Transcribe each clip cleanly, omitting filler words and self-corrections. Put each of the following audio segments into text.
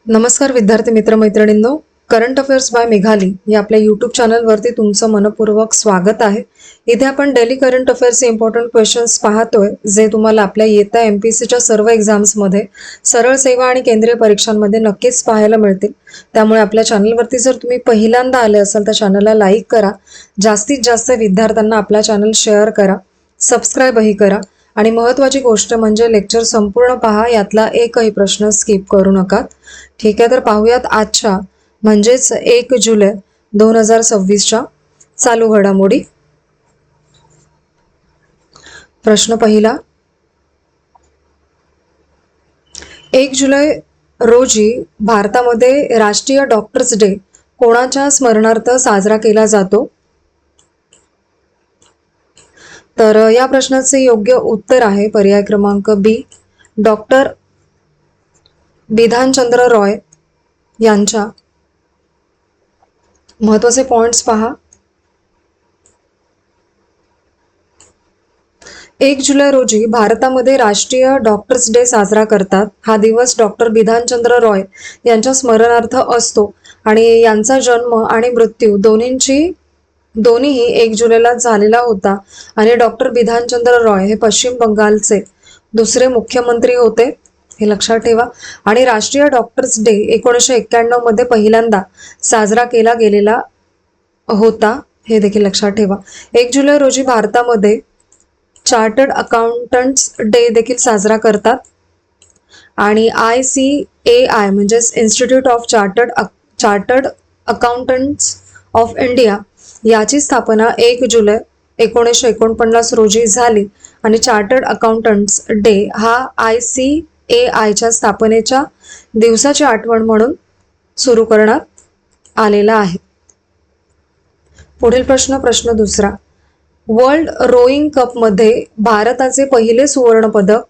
नमस्कार विद्यार्थी मित्र मैत्रिणींनो, करंट अफेअर्स बाय मेघाली या आपल्या यूट्यूब चॅनलवरती तुमचं मनपूर्वक स्वागत आहे. इथे आपण डेली करंट अफेअर्सचे इम्पॉर्टंट क्वेश्चन्स पाहतोय, जे तुम्हाला आपल्या येत्या MPSCच्या सर्व एक्झाम्समध्ये, सरळ सेवा आणि केंद्रीय परीक्षांमध्ये नक्कीच पाहायला मिळतील. त्यामुळे आपल्या चॅनलवरती जर तुम्ही पहिल्यांदा आले असाल तर चॅनलला लाईक करा, जास्तीत जास्त विद्यार्थ्यांना आपला चॅनल शेअर करा, सबस्क्राईबही करा आणि महत्त्वाची गोष्ट म्हणजे लेक्चर संपूर्ण पहा, यातला एकही प्रश्न स्किप करू नका. ठीक आहे, तर पाहूयात आजच्या म्हणजेच 1 जुलै 2026च्या चालू घडामोडी. प्रश्न पहिला, 1 जुलै रोजी भारतामध्ये राष्ट्रीय डॉक्टर्स डे कोणाच्या स्मरणार्थ साजरा केला जातो? तर या प्रश्नाचे योग्य उत्तर आहे पर्याय क्रमांक बी, डॉक्टर बिधानचंद्र रॉय यांच्या. महत्त्वाचे पॉइंट्स पहा. 1 जुलै रोजी भारतामध्ये राष्ट्रीय डॉक्टर्स डे साजरा करतात. हा दिवस डॉक्टर बिधानचंद्र रॉय यांच्या स्मरणार्थ असतो आणि यांचा जन्म आणि मृत्यू दोन्हीही 1 जुलैला झालेला होता. आणि डॉक्टर बिधानचंद्र रॉय हे पश्चिम बंगालचे दुसरे मुख्यमंत्री होते, हे लक्षात ठेवा. आणि राष्ट्रीय डॉक्टर्स डे 1991 मध्ये पहिल्यांदा साजरा केला गेलेला होता, हे देखील लक्षात ठेवा. 1 जुलै रोजी भारतामध्ये चार्टर्ड अकाउंटंट्स डे देखील साजरा करतात. आणि ICAI म्हणजेच institute of chartered accountants of India याची स्थापना 1 जुलै 1949 रोजी झाली. आणि चार्टर्ड अकाउंटंट्स डे हा ICAIच्या स्थापनेच्या दिवसाची आठवण म्हणून सुरू करण्यात आलेला आहे. पुढील प्रश्न दुसरा, वर्ल्ड रोईंग कपमध्ये भारताचे पहिले सुवर्ण पदक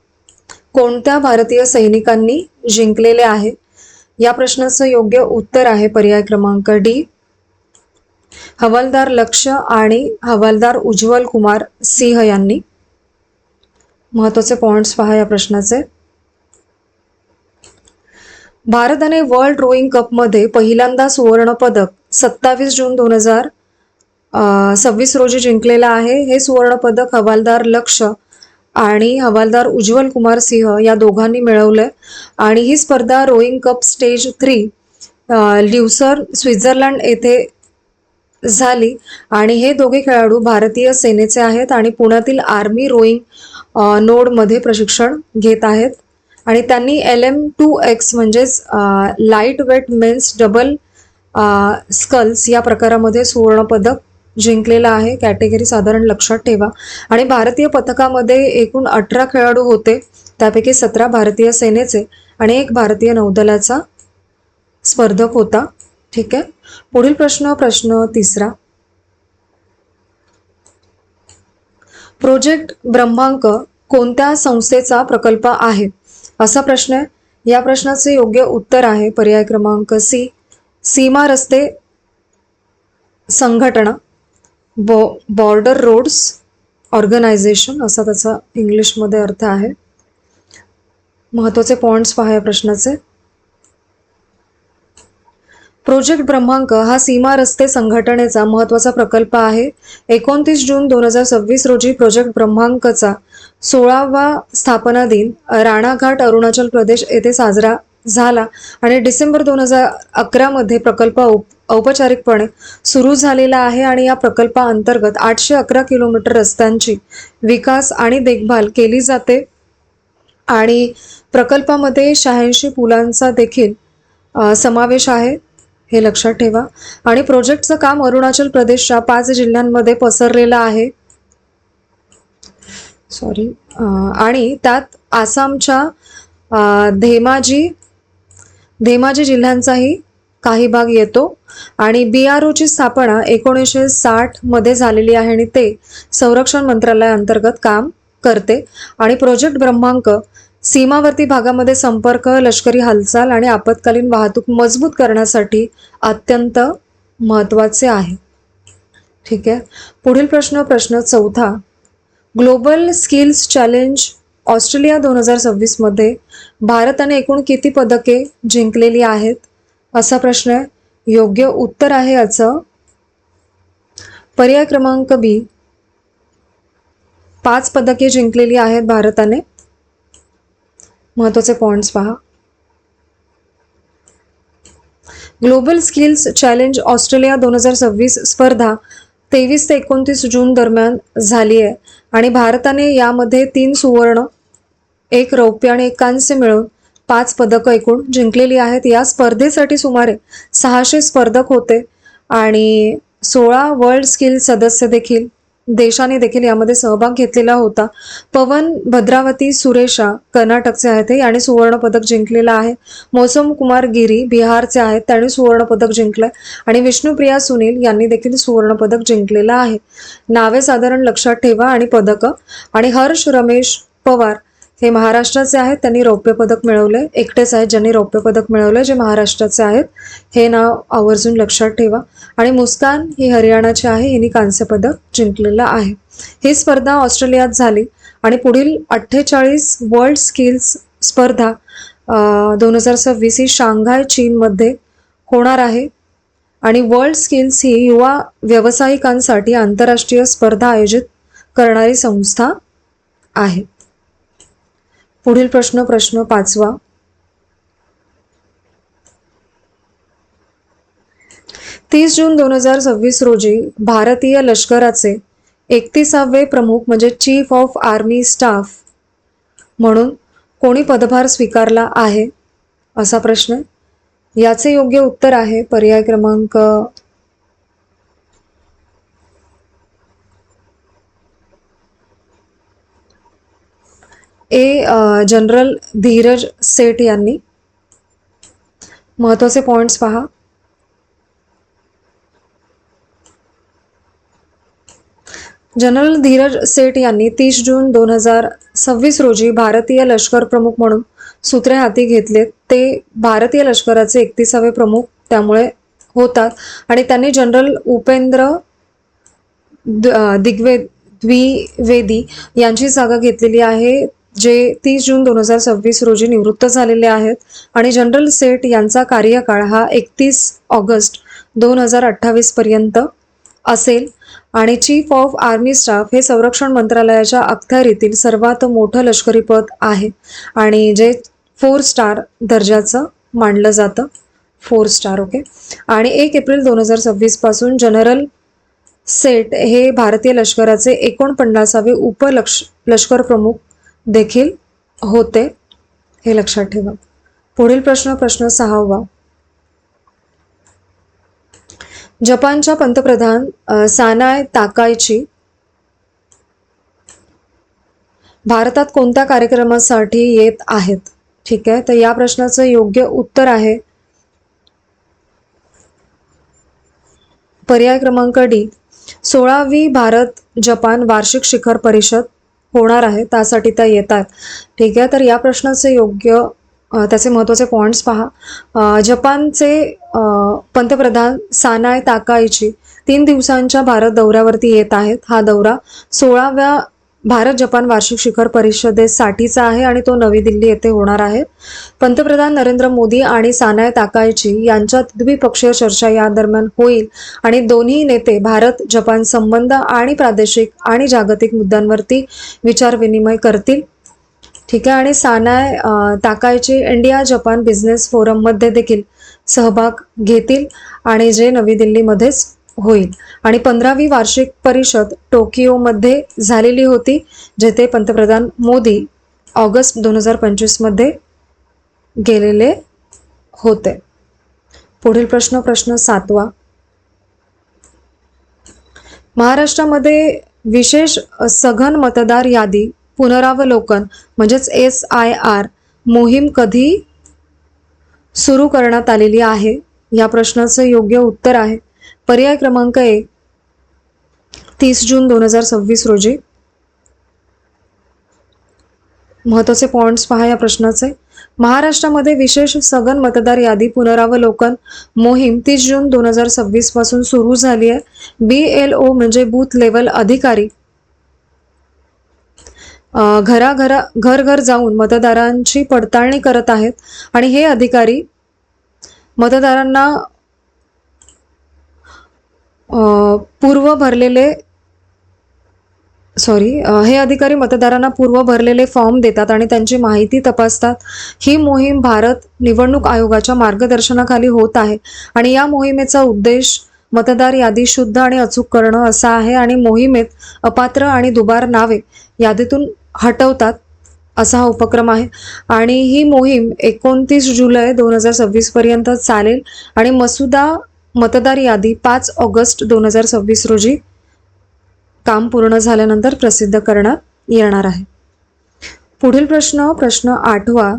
कोणत्या भारतीय सैनिकांनी जिंकलेले आहे? या प्रश्नाचं योग्य उत्तर आहे पर्याय क्रमांक डी, हवालदार लक्ष्य आणि हवालदार उज्ज्वल कुमार सिंह यांनी. महत्त्वाचे पॉइंट्स पहा या प्रश्नाचे. भारताने वर्ल्ड रोईंग कपमध्ये पहिल्यांदा सुवर्ण पदक 27 जून 2026 रोजी जिंकलेला आहे. हे सुवर्ण पदक हवालदार लक्ष्य आणि हवालदार उज्ज्वल कुमार सिंह या दोघांनी मिळवले. आणि ही स्पर्धा रोईंग कप स्टेज 3 ल्युसर स्वित्झर्लंड येथे झाली. आणि हे दोघे खेळाडू भारतीय सेनेचे आहेत आणि पुण्यातील आर्मी रोईंग नोडमध्ये प्रशिक्षण घेत आहेत. आणि त्यांनी LM2X म्हणजेच light weight men's double sculls या प्रकारामध्ये सुवर्ण पदक जिंकलेला आहे. कॅटेगरी साधारण लक्षात ठेवा. आणि भारतीय पथकामध्ये एकूण 18 खेळाडू होते, त्यापैकी 17 भारतीय सेनेचे आणि 1 भारतीय नौदलाचा स्पर्धक होता. ठीक आहे. पुढील प्रश्न तिसरा, प्रोजेक्ट ब्रह्मांक कोणत्या संस्थेचा प्रकल्प आहे? असा प्रश्न आहे. या प्रश्नाचे योग्य उत्तर आहे पर्याय क्रमांक सी, सीमा रस्ते संघटना, बॉर्डर रोड्स ऑर्गनायझेशन असा त्याचा इंग्लिशमध्ये अर्थ आहे. महत्त्वाचे पॉइंट्स पहा या प्रश्नाचे. प्रोजेक्ट ब्रह्मांक हा सीमा रस्ते संघटनेचा महत्त्वाचा प्रकल्प आहे. 29 जून 2026 रोजी प्रोजेक्ट ब्रह्मांकचा 16वा स्थापना दिन राणाघाट अरुणाचल प्रदेश येथे साजरा झाला. आणि डिसेंबर 2011 मध्ये प्रकल्प औपचारिकपणे सुरू झालेला आहे. आणि या प्रकल्पाअंतर्गत 811 किलोमीटर रस्त्यांची विकास आणि देखभाल केली जाते. आणि प्रकल्पामध्ये 86 पुलांचा देखील समावेश आहे, हे लक्षात ठेवा. आणि प्रोजेक्टचं काम अरुणाचल प्रदेशच्या 5 जिल्ह्यांमध्ये पसरलेलं आहे. आणि त्यात आसामच्या धेमाजी जिल्ह्यांचाही काही भाग येतो. आणि BROची स्थापना 1960 मध्ये झालेली आहे आणि ते संरक्षण मंत्रालयाअंतर्गत काम करते. आणि प्रोजेक्ट ब्रह्मांक सीमावर्ती भागामध्ये संपर्क, लष्करी हालचाल आणि आपत्कालीन वाहतूक मजबूत करण्यासाठी अत्यंत महत्त्वाचे आहे. ठीक आहे. पुढील प्रश्न चौथा, ग्लोबल स्किल्स चॅलेंज ऑस्ट्रेलिया 2026 मध्ये भारताने एकूण किती पदके जिंकलेली आहेत असा प्रश्न आहे. योग्य उत्तर आहे याचं पर्याय क्रमांक बी, 5 पदके जिंकलेली आहेत भारताने. महत्त्वाचे पॉइंट्स पहा. ग्लोबल स्किल्स चॅलेंज ऑस्ट्रेलिया 2026 स्पर्धा 23 ते 29 जून दरम्यान झाली आहे आणि भारताने यामध्ये 3 सुवर्ण, 1 रौप्य आणि 1 कांस्य मिळून 5 पदकं एकूण जिंकलेली आहेत. या स्पर्धेसाठी सुमारे 600 स्पर्धक होते आणि 16 वर्ल्ड स्किल सदस्य देखील देशाने देखील यामध्ये सहभाग घेतलेला होता. पवन भद्रावती सुरेशा कर्नाटकचे आहेत हे, आणि सुवर्ण पदक जिंकलेलं आहे. मौसम कुमार गिरी बिहारचे आहेत, त्यांनी सुवर्ण पदक जिंकलंय. आणि विष्णुप्रिया सुनील यांनी देखील सुवर्ण पदक जिंकलेलं आहे. नावे साधारण लक्षात ठेवा आणि पदकं. आणि हर्ष रमेश पवार हे महाराष्ट्राचे आहेत, त्यांनी रौप्य पदक मिळवले. एकटेच आहेत ज्यांनी रौप्य पदक मिळवले, जे महाराष्ट्राचे आहेत. हे नाव आवर्जून लक्षात ठेवा. आणि मुस्कान ही हरियाणाची आहे, यांनी कांस्य पदक जिंकलेलं आहे. ही स्पर्धा ऑस्ट्रेलियात झाली आणि पुढील 48 वर्ल्ड स्किल्स स्पर्धा 2026 ही शांघाय चीनमध्ये होणार आहे. आणि वर्ल्ड स्किल्स ही युवा व्यावसायिकांसाठी आंतरराष्ट्रीय स्पर्धा आयोजित करणारी संस्था आहे. पुढील प्रश्न 5वा. तीस जून 2026 रोजी भारतीय लष्कराचे 31वे प्रमुख म्हणजे चीफ ऑफ आर्मी स्टाफ म्हणून कोणी पदभार स्वीकारला आहे असा प्रश्न आहे. याचे योग्य उत्तर आहे पर्याय क्रमांक ए, जनरल धीरज सेठ यांनी. महत्त्वाचे पॉइंट्स पहा. जनरल धीरज सेठ यांनी 30 जून 2026 रोजी भारतीय लष्कर प्रमुख म्हणून सूत्रे हाती घेतलेत. ते भारतीय लष्कराचे 31वे प्रमुख त्यामुळे होतात आणि त्यांनी जनरल उपेंद्र द्विवेदी यांची जागा घेतलेली आहे, जे 30 जून 2026 रोजी निवृत्त झालेले आहेत. आणि जनरल सेठ यांचा कार्यकाळ हा 31 ऑगस्ट 2028 पर्यंत असेल. आणि चीफ ऑफ आर्मी स्टाफ हे संरक्षण मंत्रालयाच्या अखत्यारीतील सर्वात मोठं लष्करी पद आहे आणि जे 4 स्टार दर्जाचं मानलं जातं. 4 स्टार. ओके. आणि 1 एप्रिल 2026 पासून जनरल सेठ हे भारतीय लष्कराचे 49वे लष्कर प्रमुख देखील होते. हे लक्षात ठेवा. पुढील प्रश्न 6वा. जपानच्या पंतप्रधान सानाय ताकाईची भारतात कोणत्या कार्यक्रमासाठी येत आहेत? ठीक आहे, तर या प्रश्नाचं योग्य उत्तर आहे पर्याय क्रमांक डी, 16वी भारत जपान वार्षिक शिखर परिषद होणार आहे, त्यासाठी त्या येतात. ठीक आहे, तर या प्रश्नाचे योग्य त्याचे महत्त्वाचे पॉइंट्स पहा. जपानचे पंतप्रधान सानाय ताकाईची 3 दिवसांच्या भारत दौऱ्यावरती येत आहेत. हा दौरा 16व्या भारत जपान वार्षिक शिखर परिषदेसाठीचा आहे आणि तो नवी दिल्ली येथे होणार आहे. पंतप्रधान नरेंद्र मोदी आणि सानाय ताकाईची यांच्यात द्विपक्षीय चर्चा या दरम्यान होईल आणि दोन्ही नेते भारत जपान संबंध आणि प्रादेशिक आणि जागतिक मुद्द्यांवरती विचारविनिमय करतील. ठीक आहे. आणि सानाय ताकाईची इंडिया जपान बिझनेस फोरममध्ये देखील सहभाग घेतील आणि जे नवी दिल्लीमध्येच होईल. आणि 15वी वार्षिक परिषद टोकियोमध्ये झालेली होती, जेथे पंतप्रधान मोदी ऑगस्ट 2025 मध्ये गेलेले होते. पुढील प्रश्न 7वा. महाराष्ट्रामध्ये विशेष सघन मतदार यादी पुनरावलोकन म्हणजेच SIR मोहीम कधी सुरू करण्यात आलेली आहे? या प्रश्नाचं योग्य उत्तर आहे पर्याय क्रमांक ए, 30 जून 2026 रोजी. महत्त्वाचे पॉइंट्स पहा या प्रश्नाचे. महाराष्ट्रामध्ये विशेष सघन मतदार यादी पुनरावलोकन मोहीम 30 जून 2026 पासून सुरू झाली आहे. BLO म्हणजे बूथ लेवल अधिकारी घर घर जाऊन मतदारांची पडताळणी करत आहेत आणि हे अधिकारी मतदारांना पूर्व भरलेले हे अधिकारी मतदारांना पूर्व भरलेले फॉर्म देतात आणि त्यांची माहिती तपासतात. ही मोहीम भारत निवडणूक आयोगाच्या मार्गदर्शनाखाली होत आहे आणि या मोहिमेचा उद्देश मतदार यादी शुद्ध आणि अचूक करणं असा आहे आणि मोहिमेत अपात्र आणि दुबार नावे यादीतून हटवतात असा हा उपक्रम आहे. आणि ही मोहीम 29 जुलै 2026 पर्यंत चालेल आणि मसुदा मतदार यादी 5 ऑगस्ट 2026 रोजी काम पूर्ण झाल्यानंतर प्रसिद्ध करण्यात येणार आहे. पुढील प्रश्न 8वा.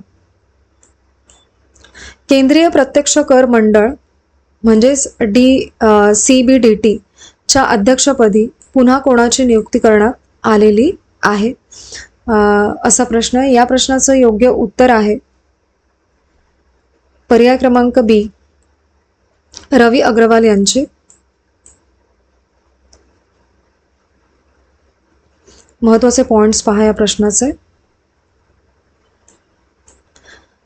केंद्रीय प्रत्यक्ष कर मंडळ म्हणजेच CBDT च्या अध्यक्षपदी पुन्हा कोणाची नियुक्ती करण्यात आलेली आहे असा प्रश्न आहे. या प्रश्नाचं योग्य उत्तर आहे पर्याय क्रमांक बी, रवी अग्रवाल यांची. महत्वाचे पॉइंट्स पहा या प्रश्नाचे.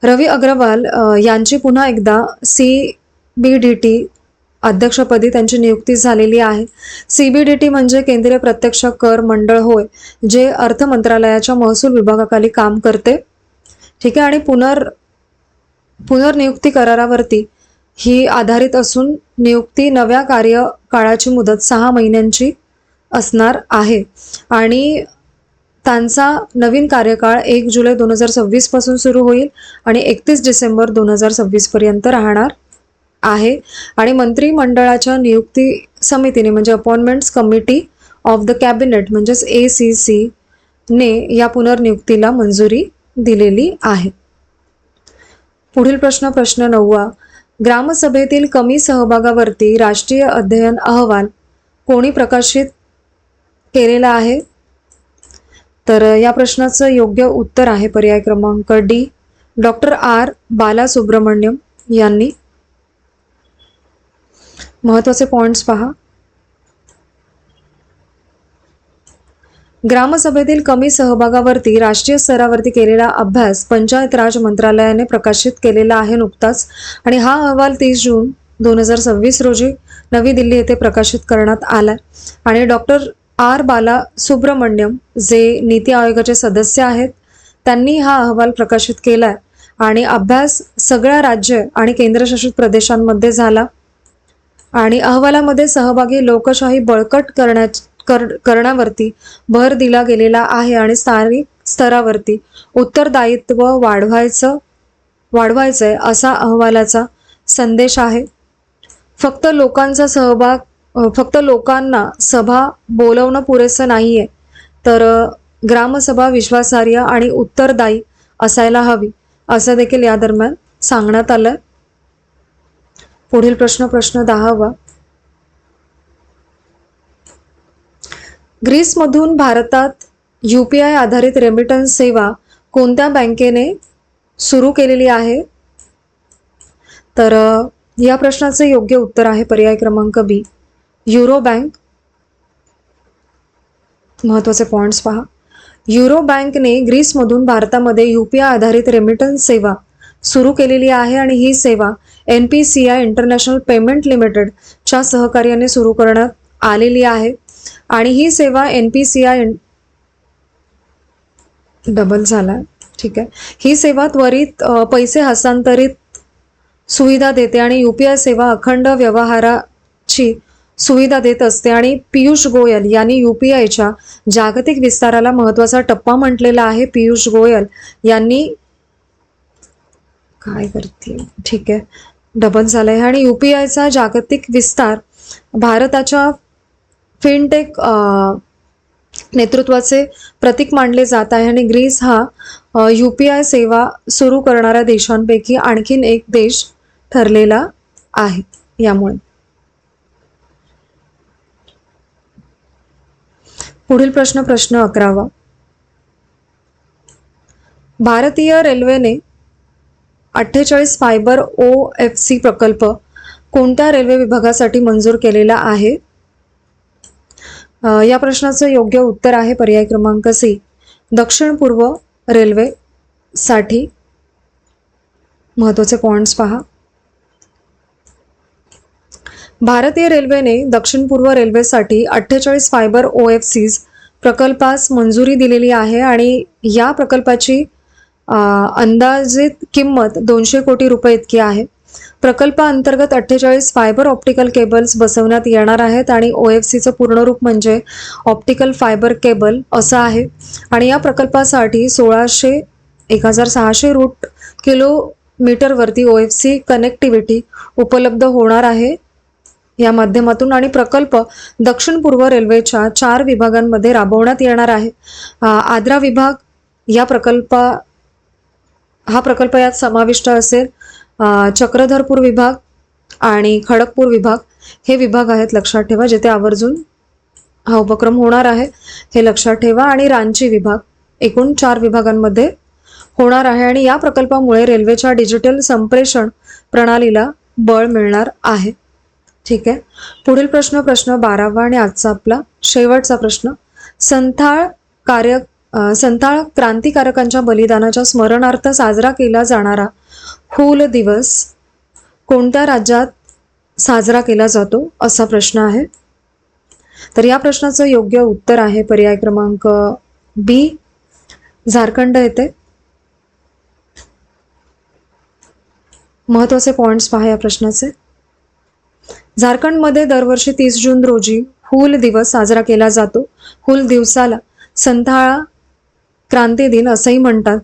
रवी अग्रवाल यांची पुन्हा एकदा CBDT अध्यक्षपदी त्यांची नियुक्ती झालेली आहे. CBDT म्हणजे केंद्रीय प्रत्यक्ष कर मंडळ होय, जे अर्थ मंत्रालयाच्या महसूल विभागाखाली काम करते. ठीक आहे. आणि पुनर्नियुक्ती करारावरती ही आधारित असून नियुक्ती नव्या कार्यकाळाची मुदत 6 महिन्यांची असणार आहे आणि त्यांचा नवीन कार्यकाळ 1 जुलै 2026 पासून सुरू होईल आणि 31 डिसेंबर 2026 पर्यंत राहणार आहे. आणि मंत्रिमंडळाच्या नियुक्ती समितीने म्हणजे appointments committee of the cabinet म्हणजेच ACC ने या पुनर्नियुक्तीला मंजुरी दिलेली आहे. पुढील प्रश्न 9वा. ग्रामसभेतील कमी सहभागावरती राष्ट्रीय अध्ययन अहवाल कोणी प्रकाशित केलेला आहे? तर या प्रश्नाचं योग्य उत्तर आहे पर्याय क्रमांक डी, डॉक्टर R बालासुब्रमण्यम यांनी. महत्वाचे पॉइंट्स पहा. ग्रामसभेतील कमी सहभागावरती राष्ट्रीय स्तरावरती केलेला अभ्यास पंचायत राज मंत्रालयाने प्रकाशित केलेला आहे नुकताच आणि हा अहवाल 30 जून 2026 रोजी नवी दिल्ली येथे प्रकाशित करण्यात आला. आणि डॉक्टर R बालासुब्रमण्यम जे नीती आयोगाचे सदस्य आहेत त्यांनी हा अहवाल प्रकाशित केलाय आणि अभ्यास सगळ्या राज्य आणि केंद्रशासित प्रदेशांमध्ये झाला आणि अहवालामध्ये सहभागी लोकशाही बळकट करण्यावरती भर दिला गेलेला आहे आणि स्थानिक स्तरावरती उत्तरदायित्व वाढवायचंय असा अहवालाचा संदेश आहे. फक्त लोकांना सभा बोलवणं पुरेसं नाहीये, तर ग्रामसभा विश्वासार्ह आणि उत्तरदायी असायला हवी असं देखील या दरम्यान सांगण्यात आलं. पुढील प्रश्न 10वा. ग्रीसमधून भारतात UPI आधारित रेमिटन्स सेवा कोणत्या बँकेने सुरू केलेली आहे? तर या प्रश्नाचे योग्य उत्तर आहे पर्याय क्रमांक बी, युरो बँक. महत्वाचे पॉइंट्स पहा. युरो बँकने ग्रीसमधून भारतामध्ये UPI आधारित रेमिटन्स सेवा सुरू केलेली आहे आणि ही सेवा NPCI इंटरनॅशनल पेमेंट लिमिटेड च्या सहकार्याने सुरू करण्यात आलेली आहे आणि ही सेवा NPCI डबल झाला. ठीक आहे. ही सेवा त्वरित पैसे हस्तांतरित सुविधा देते आणि UPI सेवा अखंड व्यवहाराची सुविधा देत असते. आणि पीयूष गोयल यांनी UPIच्या जागतिक विस्ताराला महत्वाचा टप्पा म्हटलेला आहे. पीयूष गोयल यांनी काय करते, ठीक आहे, डबल झालंय. आणि UPIचा जागतिक विस्तार भारताच्या फिनटेक नेतृत्वाचे प्रतीक मानले जात आहे आणि ग्रीस हा UPI सेवा सुरू करणाऱ्या देशांपैकी आणखीन एक देश ठरलेला आहे यामुळे. पुढील प्रश्न 11वा. भारतीय रेल्वेने 48 फायबर OFC प्रकल्प कोणत्या रेल्वे विभागासाठी मंजूर केलेला आहे? या प्रश्नाचं योग्य उत्तर आहे पर्याय क्रमांक सी, दक्षिण पूर्व रेल्वेसाठी महत्त्वाचे पॉइंट्स पहा. भारतीय रेल्वेने दक्षिण पूर्व रेल्वेसाठी 48 फायबर OFCs प्रकल्पास मंजुरी दिलेली आहे आणि या प्रकल्पाची अंदाजित किंमत 200 कोटी रुपये इतकी आहे. प्रकल्पाअंतर्गत 48 फायबर ऑप्टिकल केबल्स बसवण्यात येणार आहेत आणि OFCचं पूर्ण रूप म्हणजे ऑप्टिकल फायबर केबल असं आहे. आणि या प्रकल्पासाठी 1600 रूट किलोमीटरवरती OFC कनेक्टिव्हिटी उपलब्ध होणार आहे या माध्यमातून. आणि प्रकल्प दक्षिण पूर्व रेल्वेच्या 4 विभागांमध्ये राबवण्यात येणार आहे. आद्रा विभाग हा प्रकल्प यात समाविष्ट असेल. चक्रधरपूर विभाग आणि खडगपूर विभाग हे विभाग आहेत, लक्षात ठेवा, जिथे आवर्जून हा उपक्रम होणार आहे हे लक्षात ठेवा. आणि रांची विभाग एकूण 4 विभागांमध्ये होणार आहे. आणि या प्रकल्पामुळे रेल्वेच्या डिजिटल संप्रेषण प्रणालीला बळ मिळणार आहे. ठीक आहे. पुढील प्रश्न 12वा आणि आजचा आपला शेवटचा प्रश्न. संथाळ क्रांतिकारकांच्या बलिदानाच्या स्मरणार्थ साजरा केला जाणारा हूल दिवस कोणत्या राज्यात साजरा केला जातो असा प्रश्न आहे. तर या प्रश्नाचं योग्य उत्तर आहे पर्याय क्रमांक बी, झारखंड येथे. महत्त्वाचे पॉइंट्स पहा या प्रश्नाचे. झारखंडमध्ये दरवर्षी 30 जून रोजी हूल दिवस साजरा केला जातो. हूल दिवसाला संथाळा क्रांती दिन असंही म्हणतात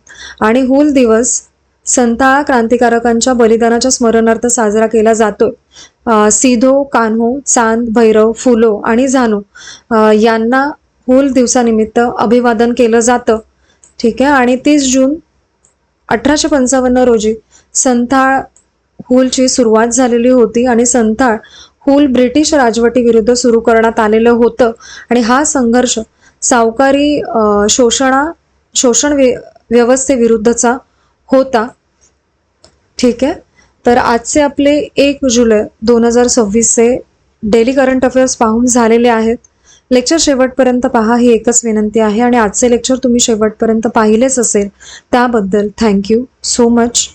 आणि हूल दिवस संथाळा क्रांतिकारकांच्या बलिदानाच्या स्मरणार्थ साजरा केला जातोय. सिधो, कान्हो, चांद, भैरव, फुलो आणि झानो यांना हूल दिवसानिमित्त अभिवादन केलं जातं. ठीक आहे. आणि 30 जून 1855 रोजी संथाळ हूलची सुरुवात झालेली होती आणि संथाळ हूल ब्रिटिश राजवटीविरुद्ध सुरू करण्यात आलेलं होतं. आणि हा संघर्ष सावकारी शोषण व्यवस्थेविरुद्धचा होता. ठीक आहे. तर आजचे आपले 1 जुलै 2026 डेली करंट अफेअर्स पाहून झालेले आहेत. लेक्चर शेवटपर्यंत पहा ही एकच विनंती आहे. आणि आजचे लेक्चर तुम्ही शेवटपर्यंत पाहिलेच असेल त्याबद्दल थँक्यू सो मच.